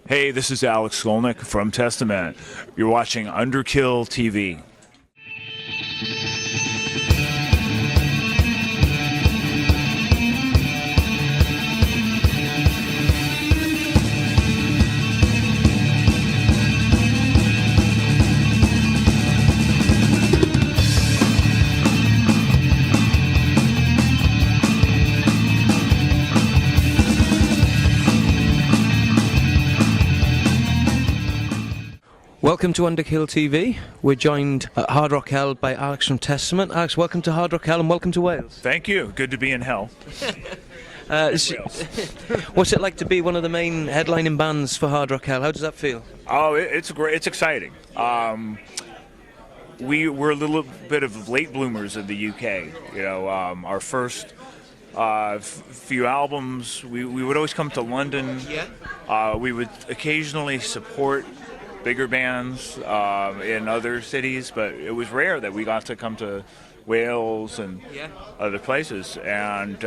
Hey, this is Alex Skolnick from Testament. You're watching Underkill TV. Welcome to Underkill TV. We're joined at Hard Rock Hell by Alex from Testament. Alex, welcome to Hard Rock Hell and welcome to Wales. Thank you. Good to be in hell. What's it like to be one of the main headlining bands for Hard Rock Hell? How does that feel? Oh, it's great. It's exciting. We're a little bit of late bloomers in the UK. You know, our first few albums, we would always come to London. Yeah. We would occasionally support bigger bands in other cities, but it was rare that we got to come to Wales and other places. And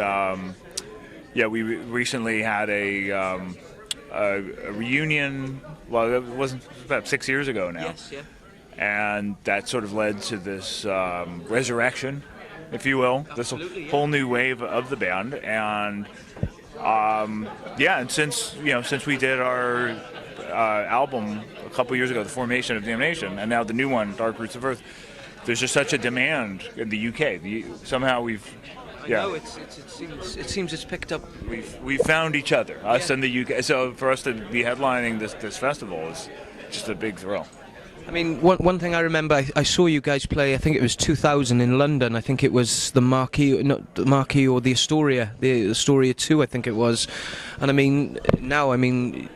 we recently had a reunion. Well, it wasn't about 6 years ago now. Yes, yeah. And that sort of led to this resurrection, if you will, Absolutely, this whole new wave of the band. And and since we did our album a couple years ago, The Formation of Damnation, and now the new one, Dark Roots of Earth, there's just such a demand in the UK. Somehow we've, No, it seems it's picked up. We've found each other, us and the UK. So for us to be headlining this festival is just a big thrill. I mean, one thing I remember, I saw you guys play, I think it was 2000 in London. I think it was the Marquee, not the Marquee or the Astoria 2, I think it was. And I mean, now, I mean,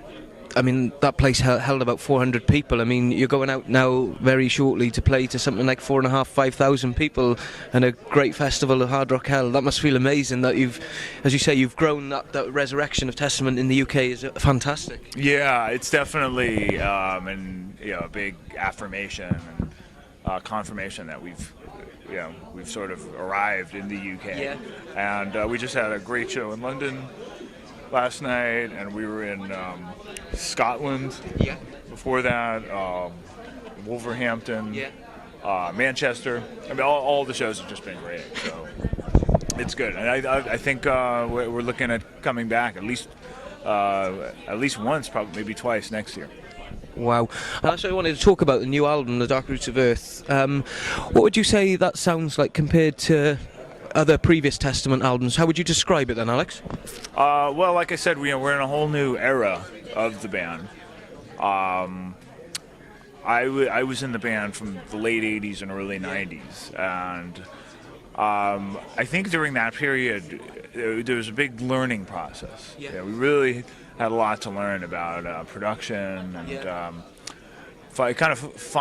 that place held about 400 people. I mean, you're going out now very shortly to play to something like 4,500-5,000 people and a great festival of Hard Rock Hell. That must feel amazing that you've, as you say, you've grown. That resurrection of Testament in the UK is fantastic. Yeah, it's definitely a big affirmation and confirmation that we've sort of arrived in the UK. Yeah. And we just had a great show in London last night, and we were in Scotland before that, Wolverhampton, Manchester. I mean, all the shows have just been great, so it's good. And I think we're looking at coming back at least once, probably maybe twice next year. Wow. And actually, I wanted to talk about the new album, The Dark Roots of Earth. What would you say that sounds like compared to other previous Testament albums? How would you describe it then, Alex? Well, like I said, we're in a whole new era of the band. I was in the band from the late 80s and early 90s, and I think during that period there was a big learning process. Yeah. We really had a lot to learn about production and kind of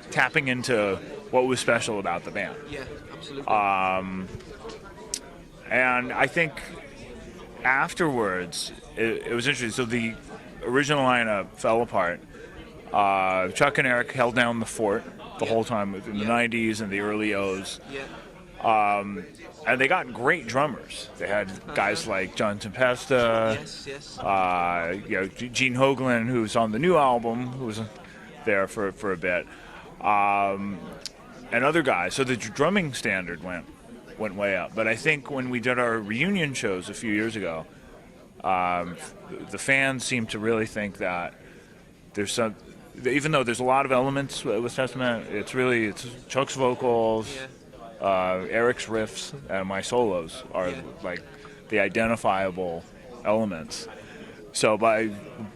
tapping into what was special about the band. Yeah, absolutely. And I think afterwards, it was interesting. So the original lineup fell apart. Chuck and Eric held down the fort the whole time in the 90s and the early O's. Yeah. And they got great drummers. They had guys like John Tempesta, Gene Hoglan, who's on the new album, who was there for a bit, and other guys. So the drumming standard went way up. But I think when we did our reunion shows a few years ago, the fans seem to really think that there's some, even though there's a lot of elements with Testament, it's Chuck's vocals, Eric's riffs, and my solos are like the identifiable elements. So by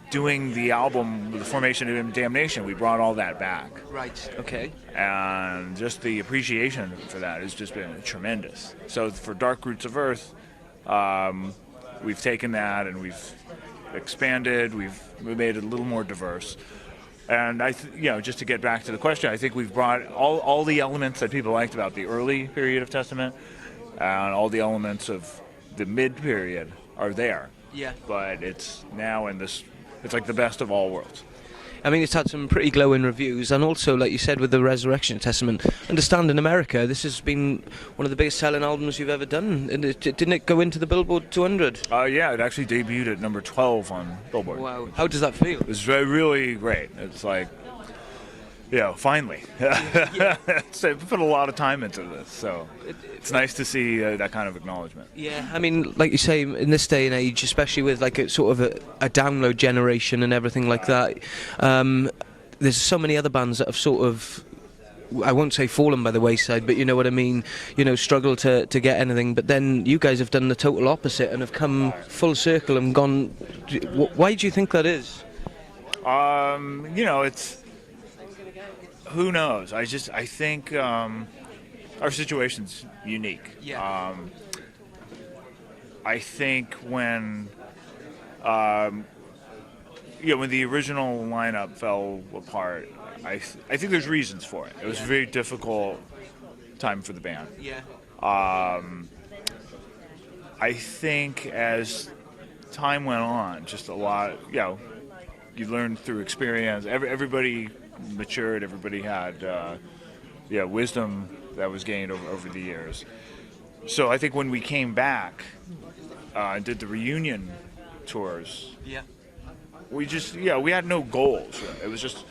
doing the album, The Formation of Damnation, we brought all that back. Right, okay. And just the appreciation for that has just been tremendous. So for Dark Roots of Earth, we've taken that and we've expanded, we've made it a little more diverse. And just to get back to the question, I think we've brought all the elements that people liked about the early period of Testament, and all the elements of the mid period are there. Yeah. But it's now it's like the best of all worlds. I mean, it's had some pretty glowing reviews, and also, like you said, with the Resurrection Testament, understand in America, this has been one of the biggest selling albums you've ever done. And didn't it go into the Billboard 200? Yeah, it actually debuted at number 12 on Billboard. Wow. How does that feel? It was really great. It's like, finally. So we put a lot of time into this, so it's nice to see that kind of acknowledgement. Yeah, I mean, like you say, in this day and age, especially with like a sort of a download generation and everything like that, there's so many other bands that have sort of, I won't say fallen by the wayside, but you know what I mean, struggle to get anything. But then you guys have done the total opposite and have come full circle and gone. Why do you think that is? It's, who knows? I think our situation's unique. Yeah. I think when when the original lineup fell apart, I think there's reasons for it. It was a very difficult time for the band. Yeah. I think as time went on, just a lot, you learned through experience. Everybody matured. Everybody had, wisdom that was gained over the years. So I think when we came back and did the reunion tours, we just, we had no goals. It was just,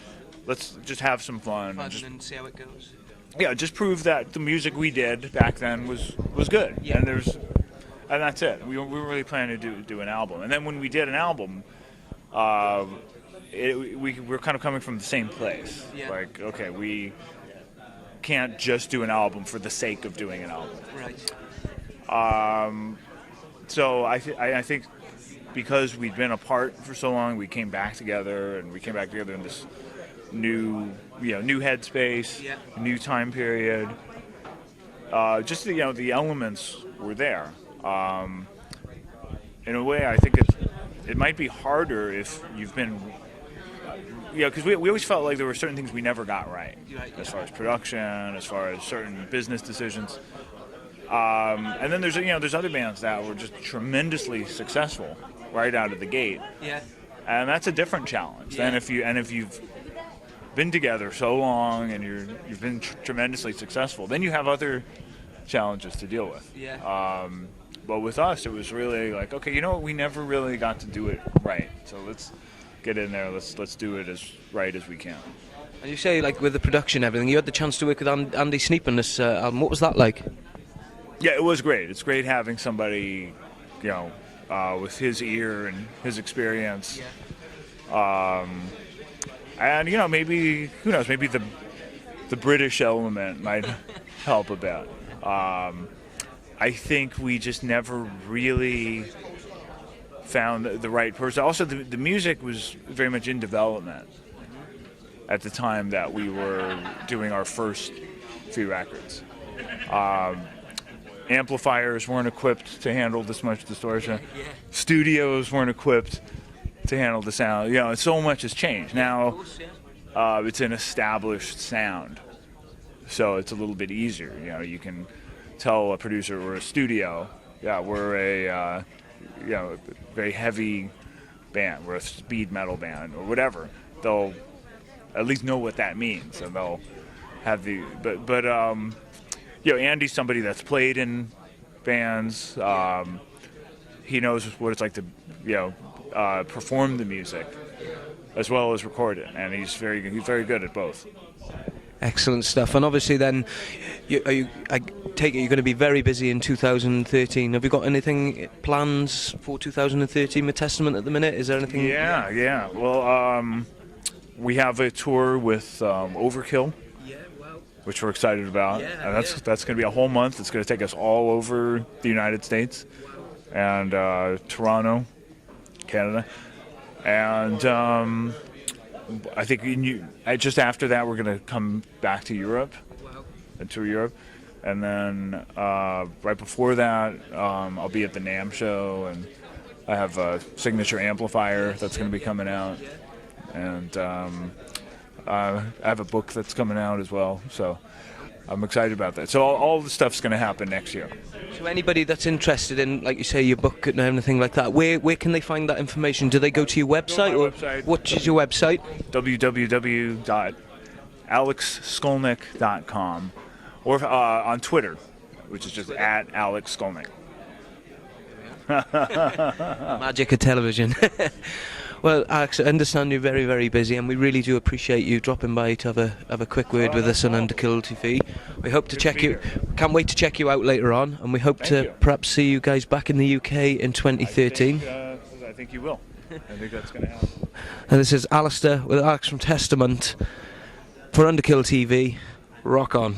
let's just have some fun. And see how it goes. Yeah, just prove that the music we did back then was good. Yeah. And that's it. We were really planning to do an album. And then when we did an album, we were kind of coming from the same place. Yeah. Like, okay, we can't just do an album for the sake of doing an album. Right. So I think because we'd been apart for so long, we came back together, and we came back together in this new headspace, new time period. Just the elements were there. In a way, I think it might be harder if you've been, because we always felt like there were certain things we never got right, as far as production, as far as certain business decisions. And then there's other bands that were just tremendously successful right out of the gate. Yeah. And that's a different challenge than if you've been together so long and you've been tremendously successful. Then you have other challenges to deal with. Yeah. But with us, it was really like, okay, we never really got to do it right. So let's get in there. Let's do it as right as we can. And you say, like, with the production and everything, you had the chance to work with Andy Sneap on this album. What was that like? Yeah, it was great. It's great having somebody, with his ear and his experience. Yeah. And maybe, who knows? Maybe the British element might help a bit. I think we just never really found the right person. Also, the music was very much in development at the time that we were doing our first few records. Amplifiers weren't equipped to handle this much distortion. Yeah. Studios weren't equipped to handle the sound. So much has changed. Now it's an established sound, so it's a little bit easier. You can tell a producer or a studio, we're a very heavy band, we're a speed metal band or whatever. They'll at least know what that means, and they'll have but Andy's somebody that's played in bands. He knows what it's like to perform the music as well as record it, and he's very good at both. Excellent stuff. And obviously then, I take it you're going to be very busy in 2013. Have you got anything plans for 2013 with Testament at the minute? Is there anything? Yeah. Well, we have a tour with Overkill, which we're excited about. And that's going to be a whole month. It's going to take us all over the United States and Toronto, Canada. And I think just after that, we're going to come back to Europe and tour Europe. And then right before that, I'll be at the NAMM show, and I have a signature amplifier that's going to be coming out. And I have a book that's coming out as well. So I'm excited about that. So all the stuff's going to happen next year. So anybody that's interested in, like you say, your book and anything like that, where can they find that information? Do they go to your website, or website. what is your website? www.alexskolnick.com, or on Twitter, which is just at Alex Skolnick. Magic of television. Well, Alex, I understand you're very, very busy, and we really do appreciate you dropping by to have a quick word with us on Underkill TV. We hope to check you. Can't wait to check you out later on, and we hope to perhaps see you guys back in the UK in 2013. I think you will. I think that's going to happen. And this is Alistair with Alex from Testament for Underkill TV. Rock on.